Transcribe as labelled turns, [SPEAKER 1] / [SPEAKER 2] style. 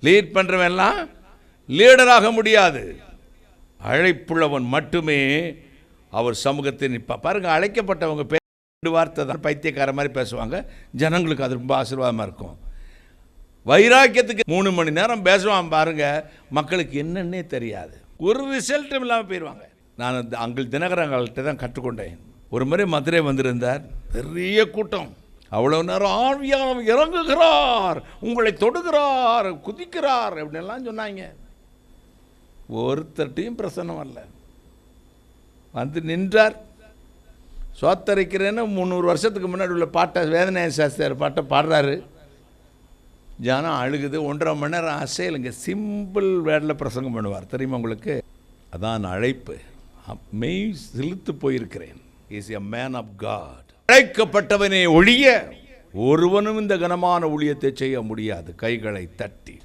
[SPEAKER 1] Lead பண்ணுறவெல்லாம் லீடராக முடியாது. அழைப்புள்ளவன் மட்டுமே அவர் சமூகத்தை நிற்பா. பாருங்க, அழைக்கப்பட்டவங்க ரெண்டு வார்த்தை தான் பைத்தியக்கார மாதிரி பேசுவாங்க, ஜனங்களுக்கு அது ரொம்ப ஆசீர்வாதமாக இருக்கும். வைராக்கியத்துக்கு 3 மணி நேரம் பேசுவான் பாருங்க, மக்களுக்கு என்னன்னே தெரியாது, ஒரு ரிசல்ட்டும் இல்லாமல் போயிடுவாங்க. நான் அங்கிள் தினகரங்கள்கிட்ட தான் கற்றுக்கொண்டேன். ஒரு முறை மதுரை வந்திருந்தார், பெரிய கூட்டம். அவ்வளோ நேரம் ஆவியானவர் இறங்குகிறார், உங்களை தொடுகிறார், குதிக்கிறார் அப்படின்லாம் சொன்னாங்க. ஒருத்தர்ட்டையும் பிரசன்னம் வரல. வந்து நின்றார். சோத்தரிக்கிறேன்னு 300 வருஷத்துக்கு முன்னாடி உள்ள பாட்டை, வேதநாய சாஸ்திரி பாட்டை பாடுறாரு. ஜனம் அழுகுது. 1.5 மணி நேரம் அசையலுங்க. சிம்பிள் வேர்டில் பிரசங்கம் பண்ணுவார், தெரியுமா உங்களுக்கு? அதான் அழைப்பு. மெய் செலுத்து போயிருக்கிறேன். Is a man of God. அழைக்கப்பட்டவனே ஒழிய ஒருவனும் இந்த கனமான ஊழியத்தை செய்ய முடியாது. கைகளை தட்டி